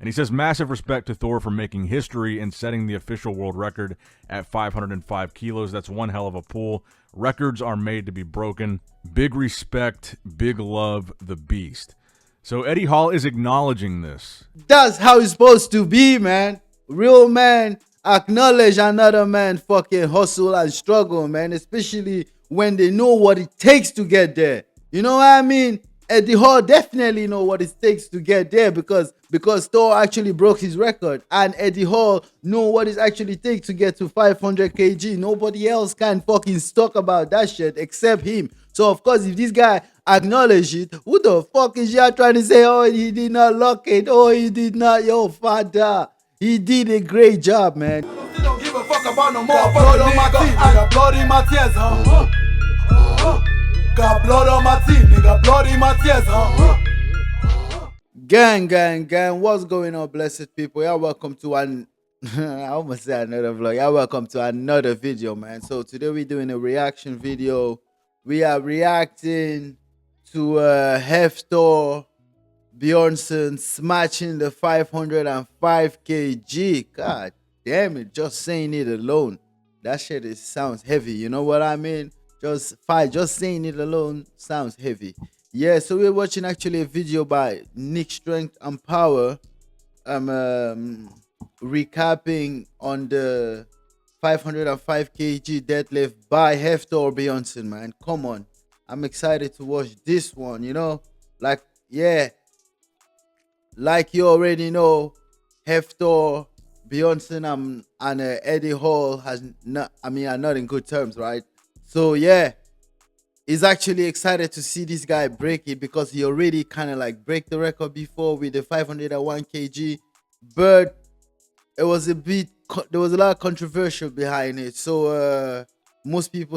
And he says, massive respect to Thor for making history and setting the official world record at 505 kilos. That's one hell of a pull. Records are made to be broken. Big respect, big love, the beast. So Eddie Hall is acknowledging this. That's how it's supposed to be, man. Real man acknowledge another man fucking hustle and struggle, man. Especially when they know what it takes to get there. You know what I mean? Eddie Hall definitely know what it takes to get there because Thor actually broke his record, and Eddie Hall know what it actually takes to get to 500 kg. Nobody else can fucking talk about that shit except him. So of course, if this guy acknowledge it, who the fuck is you trying to say, oh, he did not lock it, oh, he did not, yo, father, he did a great job, man. Don't give a fuck about no more. Got blood on my teeth, I got blood in my tears, Got blood on my teeth, nigga, blood in my tears, Gang, what's going on, blessed people? Y'all welcome to I almost said another vlog. Y'all welcome to another video, man. So today we're doing a reaction video. We are reacting to Hefthor Bjorsson smashing the 505 kg. God damn it, just saying it alone, that shit sounds heavy. You know what I mean? Just saying it alone sounds heavy. Yeah, so we're watching actually a video by Nick Strength and Power. Recapping on the 505 kg deadlift by Hefthor Bjorsson, man. Come on, I'm excited to watch this one. You know, like you already know, Hefthor Bjorsson and Eddie Hall are not in good terms, right? So yeah, he's actually excited to see this guy break it because he already kind of like break the record before with the 501 kg, but there was a lot of controversial behind it. So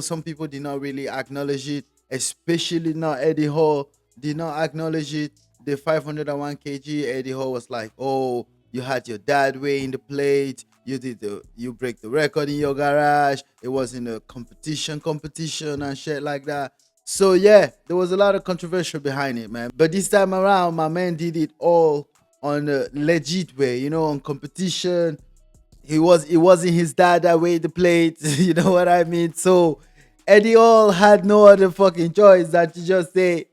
some people did not really acknowledge it, especially not Eddie Hall did not acknowledge it. The 501 kg, Eddie Hall was like, oh, you had your dad weighing the plate, you break the record in your garage, it was in a competition and shit like that. So yeah, there was a lot of controversial behind it, man. But this time around, my man did it all on a legit way, you know, on competition. It wasn't his dad that weighed the plate, you know what I mean? So Eddie Hall had no other fucking choice than to just say,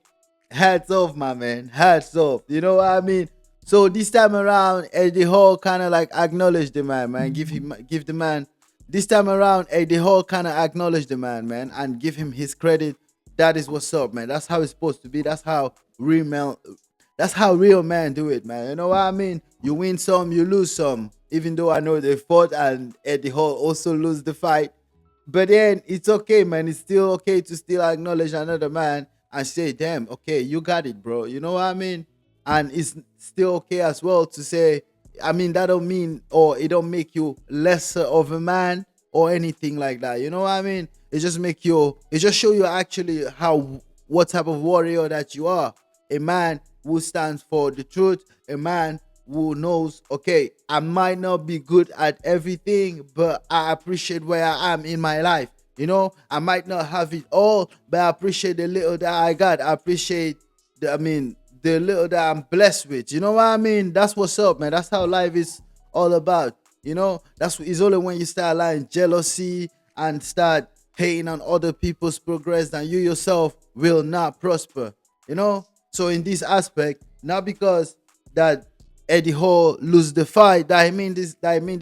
hats off, my man, hats off, you know what I mean? So this time around, Eddie Hall kind of like acknowledged the man, give the man. This time around, Eddie Hall kind of acknowledged the man, and give him his credit. That is what's up, man. That's how it's supposed to be. That's how real men do it, man. You know what I mean? You win some, you lose some. Even though I know they fought and Eddie Hall also lose the fight, but then it's okay, man. It's still okay to still acknowledge another man and say, damn, okay, you got it, bro. You know what I mean? And it's still okay as well to say, that don't mean, or it don't make you lesser of a man or anything like that. You know what I mean? It just show you actually what type of warrior that you are. A man who stands for the truth, a man who knows, okay, I might not be good at everything, but I appreciate where I am in my life. You know, I might not have it all, but I appreciate the little that I got. I appreciate the little that I'm blessed with. You know what I mean? That's what's up, man. That's how life is all about. You know, it's only when you start allowing jealousy and start hating on other people's progress that you yourself will not prosper. You know, so in this aspect, not because that Eddie Hall lose the fight, that means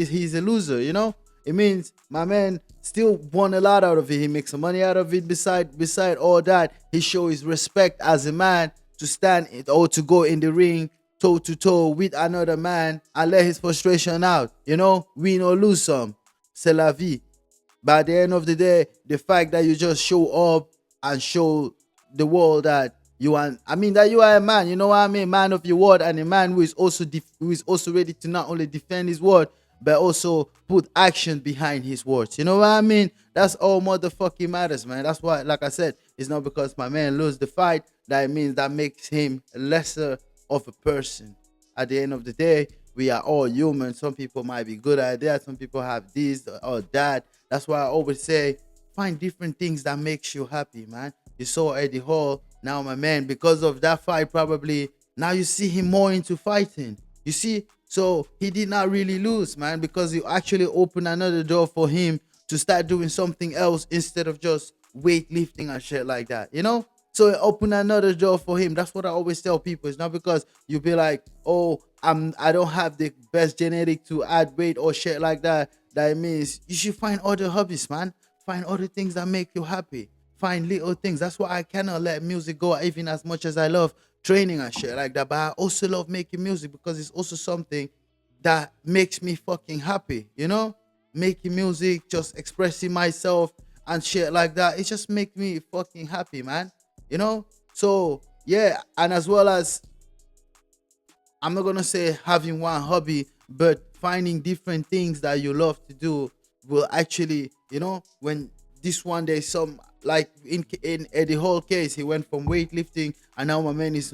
he's a loser. You know, it means my man still won a lot out of it. He makes some money out of it. Beside all that, he shows his respect as a man to stand or to go in the ring toe to toe with another man and let his frustration out. You know, win or lose some, c'est la vie. But at the end of the day, the fact that you just show up and show the world that you are, that you are a man, you know what I mean, man of your word, and a man who is also ready to not only defend his word but also put action behind his words. You know what I mean? That's all motherfucking matters, man. That's why, like I said, it's not because my man lose the fight that makes him lesser of a person. At the end of the day, we are all human. Some people might be good at that. Some people have this or that. That's why I always say, find different things that makes you happy, man. You saw Eddie Hall. Now, my man, because of that fight, probably now you see him more into fighting. You see, So he did not really lose, man, because it actually opened another door for him to start doing something else instead of just weightlifting and shit like that, you know? So it opened another door for him. That's what I always tell people. It's not because you be like, oh, I don't have the best genetic to add weight or shit like that. That means you should find other hobbies, man. Find other things that make you happy. Find little things. That's why I cannot let music go, even as much as I love training and shit like that. But I also love making music because it's also something that makes me fucking happy, you know? Making music, just expressing myself and shit like that. It just makes me fucking happy, man. You know? So, yeah. And as well as, I'm not going to say having one hobby, but finding different things that you love to do will actually, you know, when this one day, some, like in Eddie Hall case, he went from weightlifting and now my man is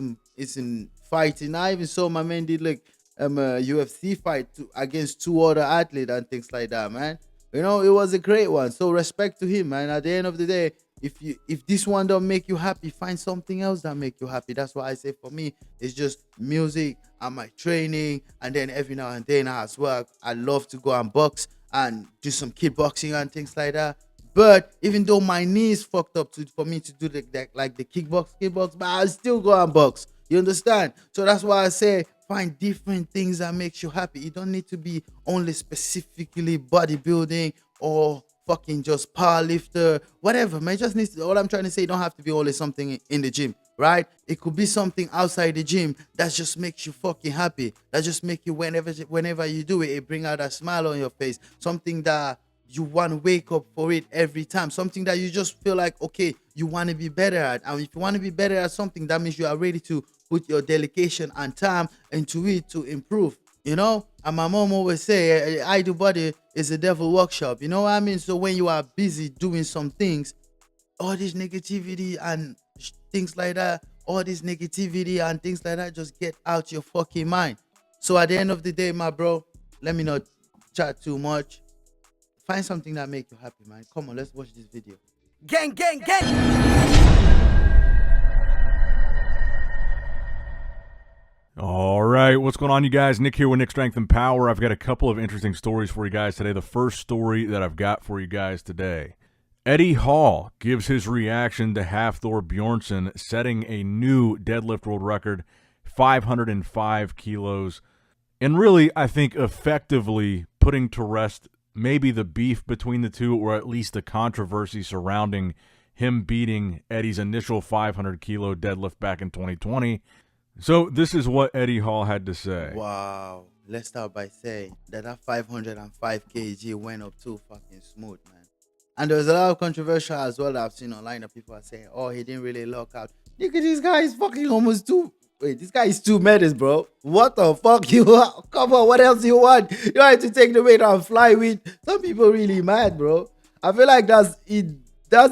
in fighting. I even saw my man did like a UFC fight against 2 other athletes and things like that, man. You know, it was a great one. So respect to him, man. At the end of the day, if this one don't make you happy, find something else that make you happy. That's why I say for me, it's just music and my training, and then every now and then as well, I love to go and box and do some kickboxing and things like that. But even though my knees fucked up for me to do the kickbox, but I still go and box. You understand? So that's why I say find different things that makes you happy. You don't need to be only specifically bodybuilding or fucking just powerlifter, whatever, man. Just needs to, all I'm trying to say, you don't have to be always something in the gym, right? It could be something outside the gym that just makes you fucking happy. That just make you, whenever you do it, it bring out a smile on your face. Something that you want to wake up for it every time. Something that you just feel like, okay, you want to be better at. And if you want to be better at something, that means you are ready to put your dedication and time into it to improve, you know? And my mom always say, idle body is a devil workshop. You know what I mean? So when you are busy doing some things, all this negativity and things like that, just get out your fucking mind. So at the end of the day, my bro, let me not chat too much. Find something that make you happy, man. Come on, let's watch this video. Gang, gang, gang. All right, what's going on, you guys? Nick here with Nick Strength and Power. I've got a couple of interesting stories for you guys today. The first story that I've got for you guys today. Eddie Hall gives his reaction to Hefthor Bjorsson setting a new deadlift world record, 505 kilos. And really, I think effectively putting to rest maybe the beef between the two, or at least the controversy surrounding him beating Eddie's initial 500 kilo deadlift back in 2020. So this is what Eddie Hall had to say. Wow. Let's start by saying that 505 kg went up too fucking smooth, man. And there was a lot of controversial as well that I've seen online that people are saying, oh, he didn't really lock out. Nigga, this guy is fucking almost two. Wait, this guy is 2 meters, bro. What the fuck you want? Come on, what else you want? You have to take the weight and fly with. Some people really mad, bro. I feel like that's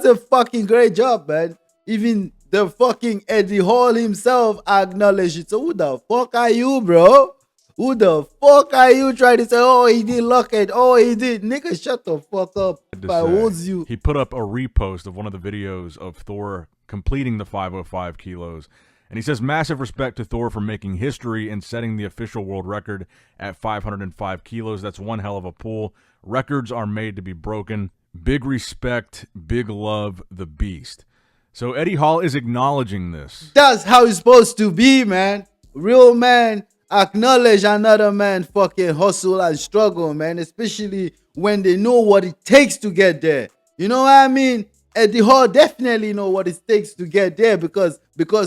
a fucking great job, man. Even the fucking Eddie Hall himself acknowledged it. So who the fuck are you, bro? Who the fuck are you trying to say, oh, he did lock it, oh, he did? Nigga, shut the fuck up. If I was you. He put up a repost of one of the videos of Thor completing the 505 kilos. And he says, massive respect to Thor for making history and setting the official world record at 505 kilos. That's one hell of a pull. Records are made to be broken. Big respect, big love, the beast. So Eddie Hall is acknowledging this. That's how it's supposed to be, man. Real man acknowledge another man fucking hustle and struggle, man. Especially when they know what it takes to get there. You know what I mean? Eddie Hall definitely know what it takes to get there because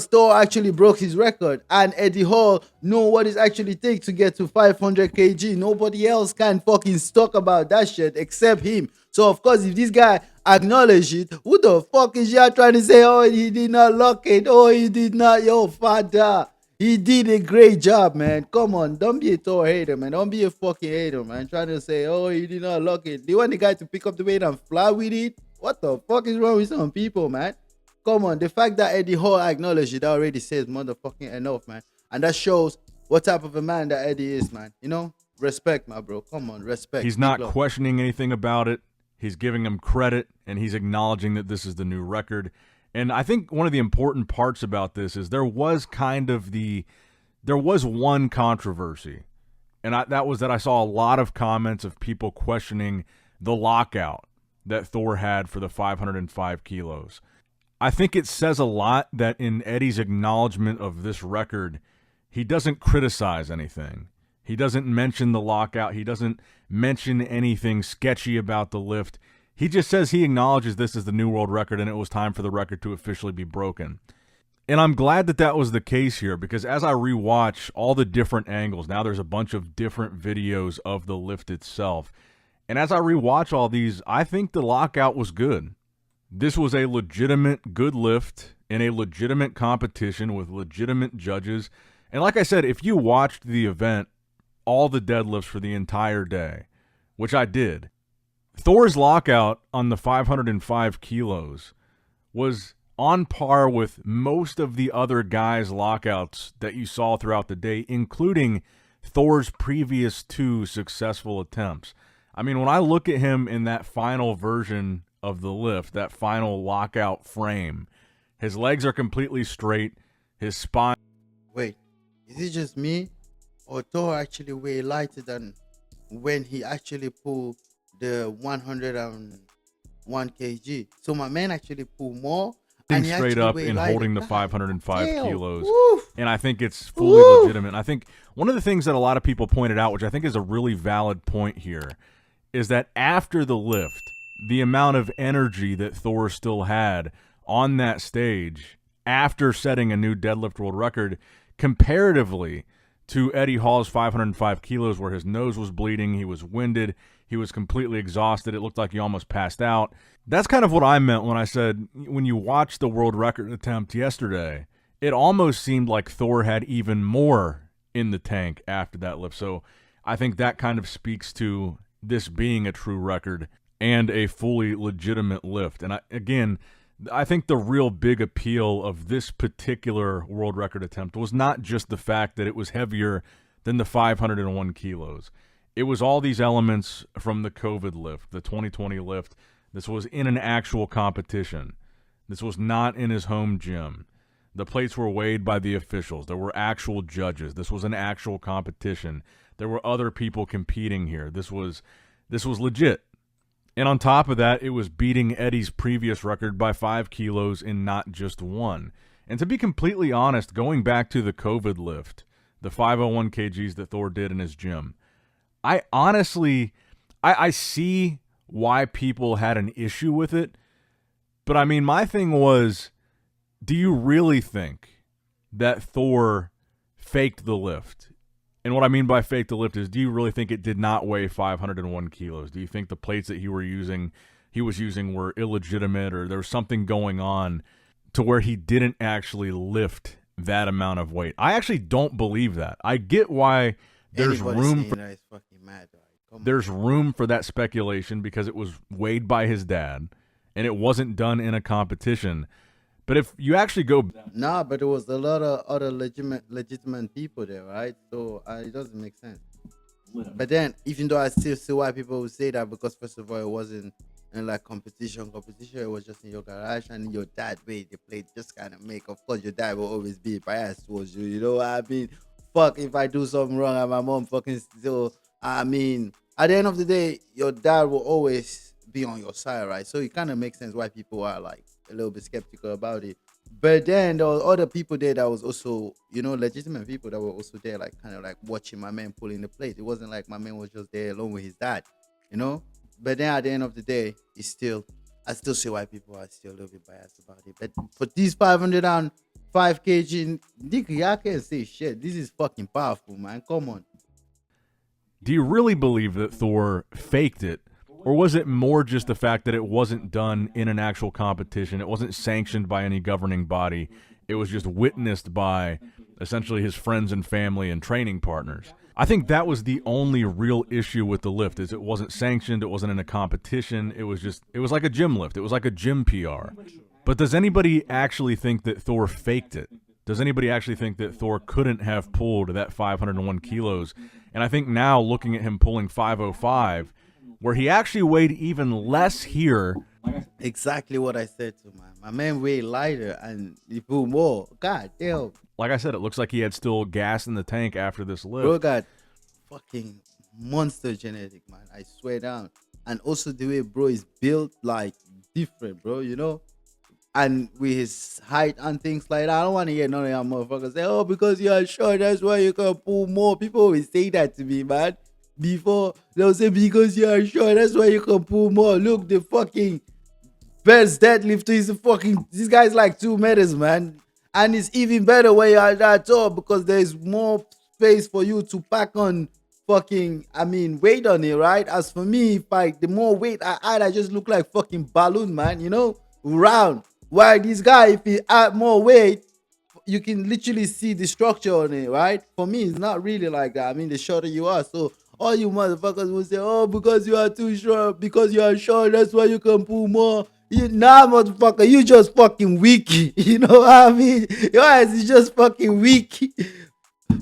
Thor actually broke his record, and Eddie Hall know what it actually takes to get to 500 kg. Nobody else can fucking talk about that shit except him. So of course, if this guy acknowledge it, who the fuck is you trying to say, oh, he did not lock it, oh, he did not, yo, father. He did a great job, man. Come on, don't be a Thor hater, man. Don't be a fucking hater, man. Trying to say, oh, he did not lock it. Do you want the guy to pick up the weight and fly with it? What the fuck is wrong with some people, man? Come on, the fact that Eddie Hall acknowledged it already says motherfucking enough, man. And that shows what type of a man that Eddie is, man. You know? Respect, my bro. Come on, respect. He's not questioning anything about it. He's giving him credit, and he's acknowledging that this is the new record. And I think one of the important parts about this is there was one controversy. And I saw a lot of comments of people questioning the lockout that Thor had for the 505 kilos. I think it says a lot that in Eddie's acknowledgement of this record, he doesn't criticize anything. He doesn't mention the lockout. He doesn't mention anything sketchy about the lift. He just says he acknowledges this as the new world record and it was time for the record to officially be broken. And I'm glad that that was the case here, because as I rewatch all the different angles, now there's a bunch of different videos of the lift itself. And as I rewatch all these, I think the lockout was good. This was a legitimate good lift in a legitimate competition with legitimate judges. And like I said, if you watched the event, all the deadlifts for the entire day, which I did, Thor's lockout on the 505 kilos was on par with most of the other guys' lockouts that you saw throughout the day, including Thor's previous 2 successful attempts. I mean, when I look at him in that final version of the lift, that final lockout frame, his legs are completely straight, his spine... Wait, is it just me? Or Thor actually way lighter than when he actually pulled the 101 kg? So my man actually pulled more. And straight up and lighter. holding the God 505 damn. kilos. Woof. And I think it's fully legitimate. I think one of the things that a lot of people pointed out, which I think is a really valid point here, is that after the lift, the amount of energy that Thor still had on that stage after setting a new deadlift world record comparatively to Eddie Hall's 505 kilos, where his nose was bleeding, he was winded, he was completely exhausted, it looked like he almost passed out. That's kind of what I meant when I said, when you watch the world record attempt yesterday, it almost seemed like Thor had even more in the tank after that lift. So I think that kind of speaks to this being a true record and a fully legitimate lift. And I think the real big appeal of this particular world record attempt was not just the fact that it was heavier than the 501 kilos. It was all these elements from the COVID lift, the 2020 lift. This was in an actual competition. This was not in his home gym. The plates were weighed by the officials. There were actual judges. This was an actual competition. There were other people competing here. This was legit. And on top of that, it was beating Eddie's previous record by 5 kilos in not just one. And to be completely honest, going back to the COVID lift, the 501 kgs that Thor did in his gym, I honestly see why people had an issue with it. But I mean, my thing was, do you really think that Thor faked the lift? And what I mean by fake the lift is, do you really think it did not weigh 501 kilos? Do you think the plates that he was using were illegitimate, or there was something going on to where he didn't actually lift that amount of weight? I actually don't believe that. I get why there's room for that speculation, because it was weighed by his dad and it wasn't done in a competition. But if you actually go... Nah, but there was a lot of other legitimate people there, right? So it doesn't make sense. But then, even though I still see why people would say that, because first of all, it wasn't in like competition, it was just in your garage, and your dad weighed the plate just kind of make. Of course, your dad will always be biased towards you. You know what I mean? Fuck, if I do something wrong and my mom fucking still... I mean, at the end of the day, your dad will always be on your side, right? So it kind of makes sense why people are like a little bit skeptical about it. But then there were other people there that was also, you know, legitimate people that were also there, like kind of like watching my man pulling the plate. It wasn't like my man was just there alone with his dad, you know. But then at the end of the day, I still see why people are still a little bit biased about it. But for these 505 kg, nigga, y'all can't say shit. This is fucking powerful, man. Come on. Do you really believe that Thor faked it? Or was it more just the fact that it wasn't done in an actual competition? It wasn't sanctioned by any governing body. It was just witnessed by essentially his friends and family and training partners. I think that was the only real issue with the lift, is it wasn't sanctioned, it wasn't in a competition, it was like a gym lift, it was like a gym PR. But does anybody actually think that Thor faked it? Does anybody actually think that Thor couldn't have pulled that 501 kilos? And I think now, looking at him pulling 505, where he actually weighed even less here. Exactly what I said to my man weighed lighter and he pulled more. God damn. Like I said, it looks like he had still gas in the tank after this lift. Bro got fucking monster genetic, man. I swear down. And also the way bro is built, like different, bro, you know? And with his height and things like that, I don't want to hear none of y'all motherfuckers say, oh, because you're short, that's why you can pull more. People always say that to me, man. Before, they'll say, because you're short, that's why you can pull more. Look, the fucking best deadlifter is this guy's like 2 meters, man. And it's even better when you're that tall because there's more space for you to pack on weight on it, right? As for me, the more weight I add, I just look like fucking balloon, man, you know, round. While this guy, if he add more weight, you can literally see the structure on it, right? For me, it's not really like that. I mean, the shorter you are, so all you motherfuckers will say, oh, because you are too short, because you are short, that's why you can pull more. Nah, motherfucker, you just fucking weak. You know what I mean? Your ass is just fucking weak.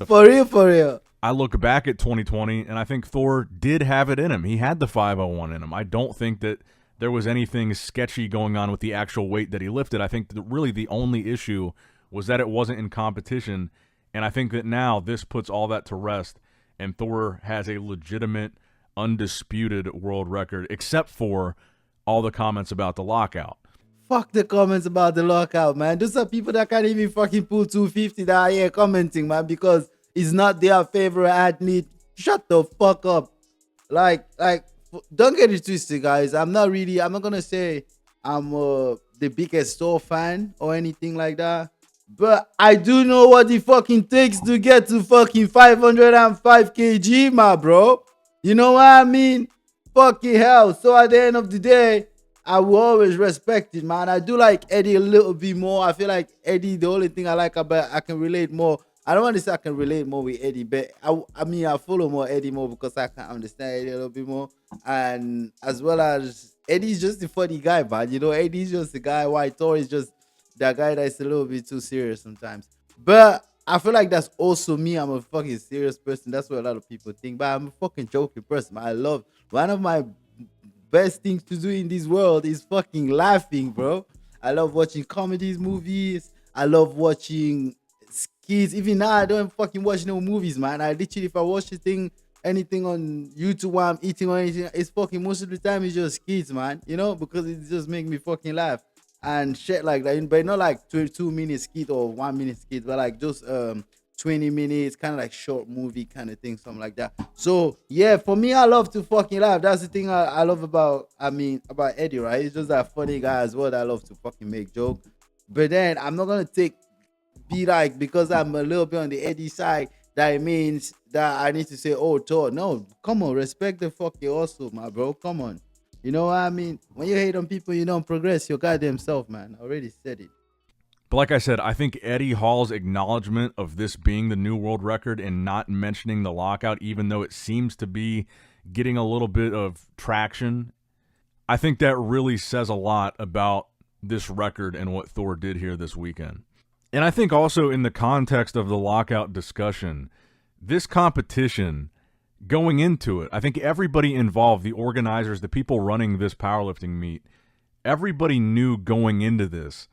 For real, for real. I look back at 2020, and I think Thor did have it in him. He had the 501 in him. I don't think that there was anything sketchy going on with the actual weight that he lifted. I think that really the only issue was that it wasn't in competition, and I think that now this puts all that to rest, and Thor has a legitimate, undisputed world record, except for all the comments about the lockout. Fuck the comments about the lockout, man. Those are people that can't even fucking pull 250 that are here commenting, man, because it's not their favorite athlete. Shut the fuck up. Like, don't get it twisted, guys. I'm not gonna say I'm the biggest Thor fan or anything like that. But I do know what it fucking takes to get to fucking 505 kg, my bro. You know what I mean? Fucking hell. So at the end of the day, I will always respect it, man. I do like Eddie a little bit more. I feel like Eddie, the only thing I like about I can relate more. I don't want to say I can relate more with Eddie, but I follow more Eddie more because I can understand Eddie a little bit more. And as well as Eddie's just a funny guy, man. You know, Eddie's just a guy. White Thor is just that guy that's a little bit too serious sometimes. But I feel like that's also me. I'm a fucking serious person. That's what a lot of people think. But I'm a fucking joking person, man. I love one of my best things to do in this world is fucking laughing, bro. I love watching comedies, movies. I love watching skits. Even now, I don't fucking watch no movies, man. I literally, if I watch anything on YouTube while I'm eating or anything, it's fucking most of the time it's just skits, man. You know, because it just make me fucking laugh and shit like that. But not like 2 minute skit or 1 minute skit, but like just 20 minutes, kind of like short movie kind of thing, something like that. So yeah, for me, I love to fucking laugh. That's the thing I love about Eddie, right? He's just that funny guy as well that I love to fucking make jokes. But then I'm not gonna be like, because I'm a little bit on the Eddie side, that it means that I need to say, oh, Thor. No, come on, respect the fucking hustle, my bro. Come on. You know what I mean? When you hate on people, you don't progress your goddamn self, man. I already said it. But like I said, I think Eddie Hall's acknowledgement of this being the new world record and not mentioning the lockout, even though it seems to be getting a little bit of traction, I think that really says a lot about this record and what Thor did here this weekend. And I think also in the context of the lockout discussion, this competition, going into it, I think everybody involved, the organizers, the people running this powerlifting meet, everybody knew going into this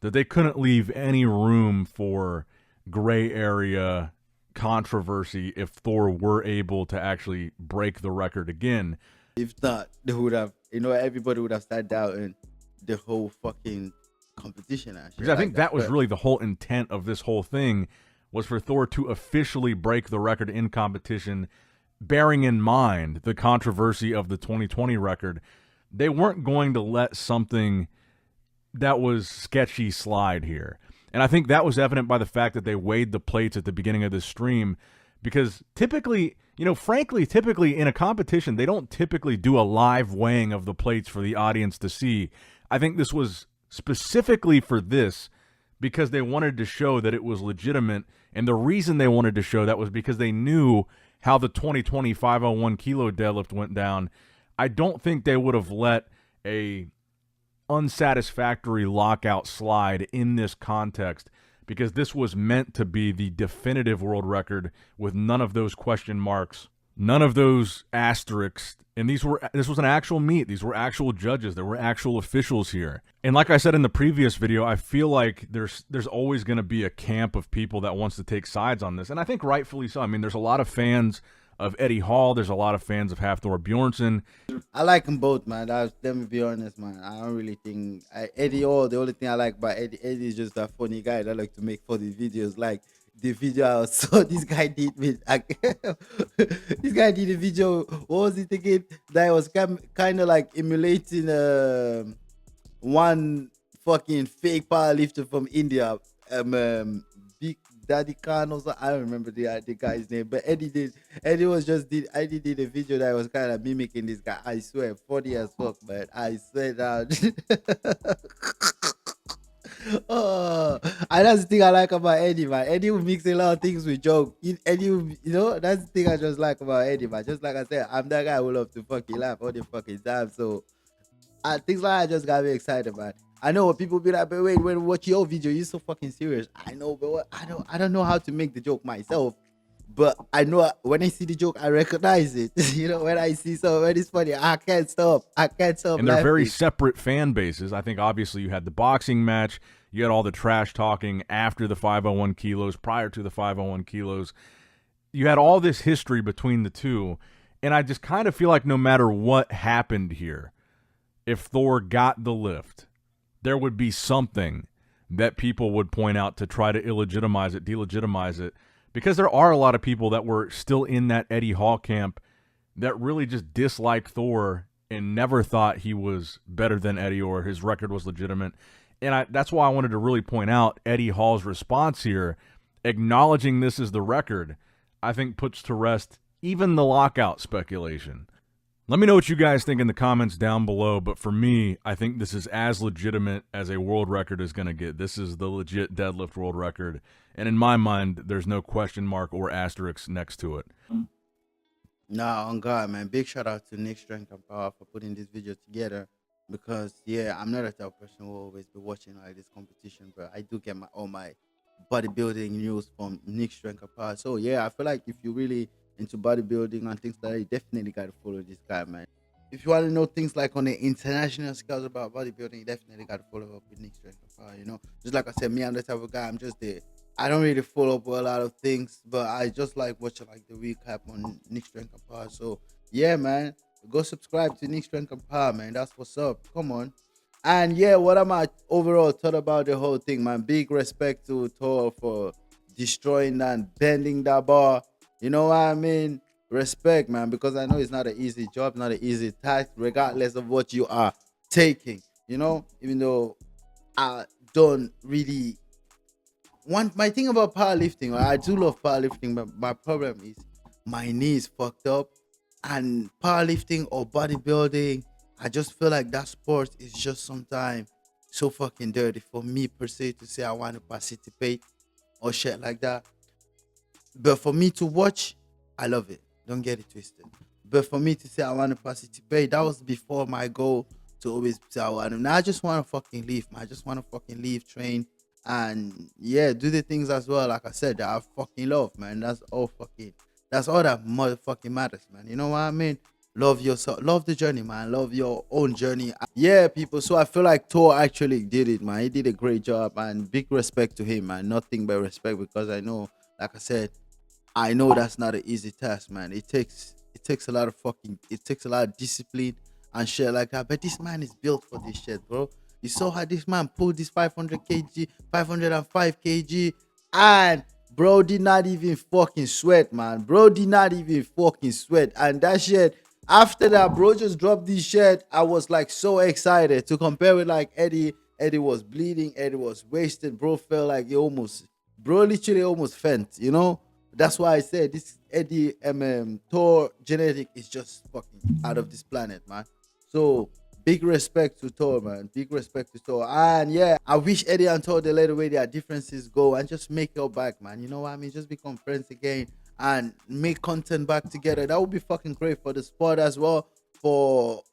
that they couldn't leave any room for gray area controversy if Thor were able to actually break the record again. If not, they would have, everybody would have started doubting the whole fucking competition. Actually, because I think that was really the whole intent of this whole thing, was for Thor to officially break the record in competition, bearing in mind the controversy of the 2020 record. They weren't going to let something that was sketchy slide here. And I think that was evident by the fact that they weighed the plates at the beginning of this stream, because typically, frankly, in a competition, they don't typically do a live weighing of the plates for the audience to see. I think this was specifically for this because they wanted to show that it was legitimate. And the reason they wanted to show that was because they knew how the 2020 501 kilo deadlift went down. I don't think they would have let a unsatisfactory lockout slide in this context, because this was meant to be the definitive world record with none of those question marks, none of those asterisks. And this was an actual meet. These were actual judges. There were actual officials here. And like I said in the previous video, I feel like there's always going to be a camp of people that wants to take sides on this. And I think rightfully so. I mean, there's a lot of fans of Eddie Hall. There's a lot of fans of Hefthor Bjorsson. I like them both, man. Let me be honest, man. I don't really think Eddie Hall. The only thing I like about Eddie is just that funny guy that like to make funny videos. Like the video I saw this guy did with this guy did a video. What was it again? That was kind of like emulating one fucking fake powerlifter from India. Big Daddy Khan or something. I don't remember the guy's name, but Eddie did a video that was kind of mimicking this guy. I swear, funny as fuck, man. I swear that. Oh, and that's the thing I like about Eddie, man. Eddie will mix a lot of things with joke. Eddie, that's the thing I just like about Eddie, man. Just like I said, I'm that guy who love to fucking laugh all the fucking time. So things like that just got me excited, man. I know what people be like, but wait, when we watch your video, you're so fucking serious. I know, but I don't know how to make the joke myself. But I know when I see the joke, I recognize it. When I see something it's funny, I can't stop. And they're very separate fan bases. I think obviously you had the boxing match. You had all the trash talking after the 501 kilos, prior to the 501 kilos. You had all this history between the two. And I just kind of feel like no matter what happened here, if Thor got the lift, there would be something that people would point out to try to illegitimize it, delegitimize it, because there are a lot of people that were still in that Eddie Hall camp that really just disliked Thor and never thought he was better than Eddie or his record was legitimate. And that's why I wanted to really point out Eddie Hall's response here, acknowledging this is the record, I think puts to rest even the lockout speculation. Let me know what you guys think in the comments down below, but for me, I think this is as legitimate as a world record is going to get. This is the legit deadlift world record, and in my mind, there's no question mark or asterisk next to it. Nah, on God, man. Big shout out to Nick Strength and Power for putting this video together, because, yeah, I'm not a type of person who will always be watching like this competition, but I do get all my bodybuilding news from Nick Strength and Power. So, yeah, I feel like if you really into bodybuilding and things like that, you definitely got to follow this guy, man. If you want to know things like on the international scales about bodybuilding, you definitely got to follow up with Nick Strength and Power, Just like I said, me, I'm the type of guy, I'm just there. I don't really follow up with a lot of things, but I just like watching like the recap on Nick Strength and Power. So, yeah, man, go subscribe to Nick Strength and Power, man. That's what's up. Come on. And, yeah, what am I overall thought about the whole thing, man? Big respect to Thor for destroying and bending that bar. You know what I mean? Respect, man, because I know it's not an easy job, not an easy task, regardless of what you are taking, even though I don't really want my thing about powerlifting. I do love powerlifting, but my problem is my knees fucked up, and powerlifting or bodybuilding, I just feel like that sport is just sometimes so fucking dirty for me per se to say I want to participate or shit like that. But for me to watch, I love it. Don't get it twisted. But for me to say I want to participate, that was before my goal to always say I want to. Now I just want to fucking leave, man. I just want to fucking leave, train, and yeah, do the things as well, like I said, that I fucking love, man. That's all that motherfucking matters, man. You know what I mean? Love yourself. Love the journey, man. Love your own journey. Yeah, people. So I feel like Thor actually did it, man. He did a great job, and big respect to him, man. Nothing but respect, because I know, like I said, I know that's not an easy task, man. It takes a lot of discipline and shit like that. But this man is built for this shit, bro. You saw how this man pulled this 505 kg, and bro did not even fucking sweat, man. And that shit, after that, bro just dropped this shit. I was like so excited to compare with like Eddie. Eddie was bleeding. Eddie was wasted. Bro felt like bro literally almost faint, That's why I said this Eddie Thor genetic is just fucking out of this planet, man. So big respect to Thor, man. Big respect to Thor. And yeah, I wish Eddie and Thor, they let the way their differences go and just make it back, man. You know what I mean? Just become friends again and make content back together. That would be fucking great for the sport as well, for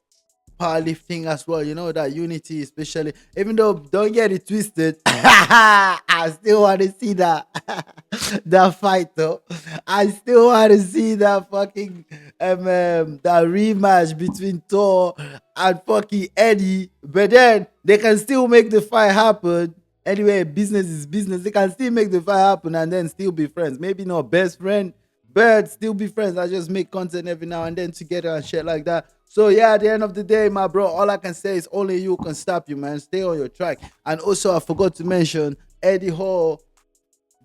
powerlifting as well, that unity, especially, even though, don't get it twisted, I still want to see that that fight though. I still want to see that fucking that rematch between Thor and fucking Eddie, but then they can still make the fight happen. Anyway, business is business. They can still make the fight happen and then still be friends. Maybe not best friend, but still be friends. I just make content every now and then together and shit like that. So yeah, at the end of the day, my bro, all I can say is only you can stop you, man. Stay on your track. And also, I forgot to mention Eddie Hall.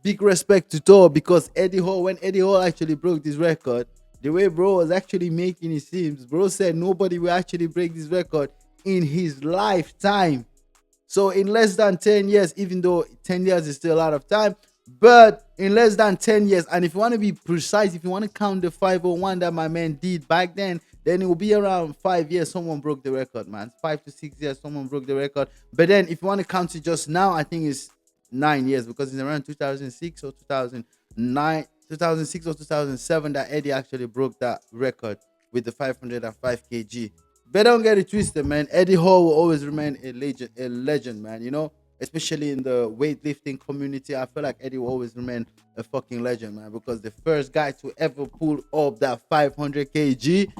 Big respect to Thor, because Eddie Hall, when Eddie Hall actually broke this record, the way bro was actually making it seems, bro said nobody will actually break this record in his lifetime. So in less than 10 years, even though 10 years is still a lot of time, but in less than 10 years, and if you want to be precise, if you want to count the 501 that my man did back then it will be around 5 years someone broke the record, man. 5 to 6 years someone broke the record. But then if you want to count it just now, I think it's 9 years, because it's around 2006 or 2009, 2006 or 2007 that Eddie actually broke that record with the 505 kg. But don't get it twisted, man. Eddie Hall will always remain a legend, man. You know, especially in the weightlifting community, I feel like Eddie will always remain a fucking legend, man. Because the first guy to ever pull up that 500 kg,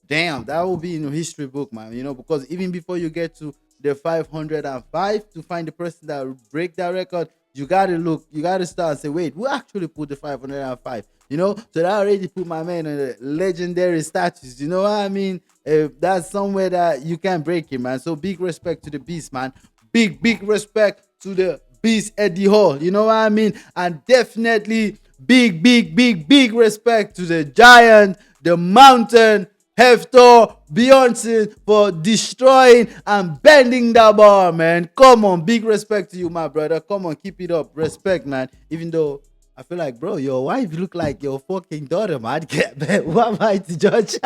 damn, that will be in your history book, man. You know, because even before you get to the 505, to find the person that will break that record, you gotta start and say, wait, who actually put the 505? You know, so that already put my man in a legendary status. You know what I mean? That's somewhere that you can't break it, man. So big respect to the beast, man. Big respect to the beast, Eddie Hall. You know what I mean? And definitely big respect to the giant, the mountain, Hefthor Bjorsson, for destroying and bending that bar, man. Come on, big respect to you, my brother. Come on, keep it up. Respect, man. Even though I feel like, bro, your wife look like your fucking daughter, man. Who am I to judge?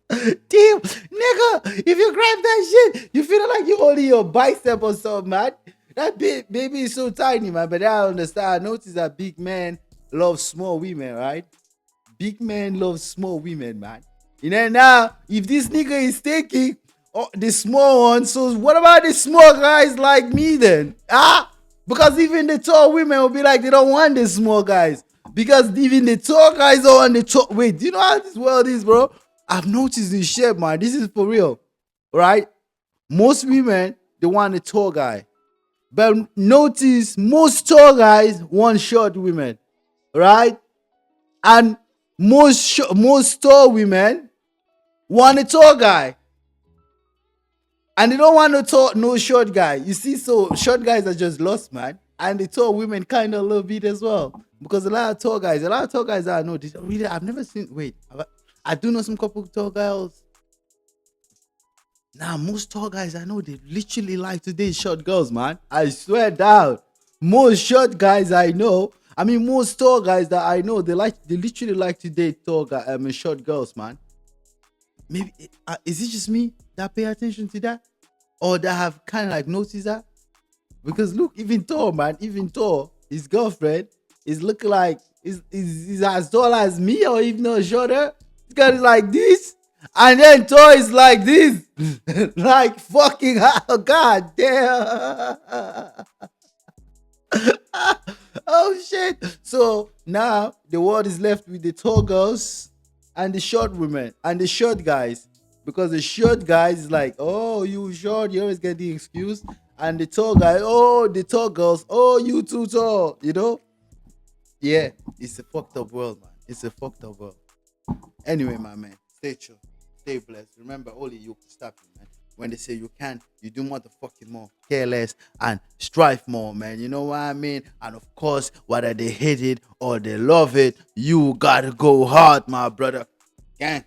Damn, nigga, if you grab that shit, you feel like you holding your bicep or something, man. That baby is so tiny, man. But I understand. I notice that big man loves small women, right? Big man loves small women, man. You know, now, if this nigga is taking the small one, so what about the small guys like me then? Because even the tall women will be like, they don't want the small guys. Because even the tall guys don't want the tall. Wait, do you know how this world is, bro? I've noticed this shit, man. This is for real, right? Most women, they want a tall guy. But notice, most tall guys want short women, right? And most tall women want a tall guy, and they don't want no short guy. You see, so short guys are just lost, man. And the tall women kind of a little bit as well, because a lot of tall guys I know. Really, I've never seen. Wait, I do know some couple of tall girls. Nah, most tall guys I know, they literally like to date short girls, man. I swear down. Most short guys I know. I mean, most tall guys that I know, they literally like to date short girls, man. Maybe is it just me that pay attention to that, or that have kind of like noticed that? Because look, even tall, man, his girlfriend is looking like is as tall as me, or even no shorter. This guy is like this, and then tall is like this, like fucking hell, god damn. Oh shit. So now the world is left with the tall girls and the short women and the short guys, because the short guys is like, oh, you short, you always get the excuse. And the tall guy, oh, the tall girls, oh, you too tall, you know? Yeah, it's a fucked up world, man. It's a fucked up world. Anyway, my man, stay chill, stay blessed. Remember, only you can stop you, man. When they say you can, you do motherfucking more, care less, and strive more, man. You know what I mean? And of course, whether they hate it or they love it, you gotta go hard, my brother. Gang.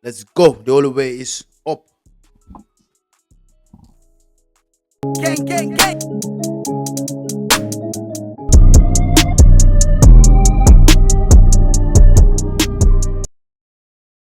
Let's go. The only way is up. Gang.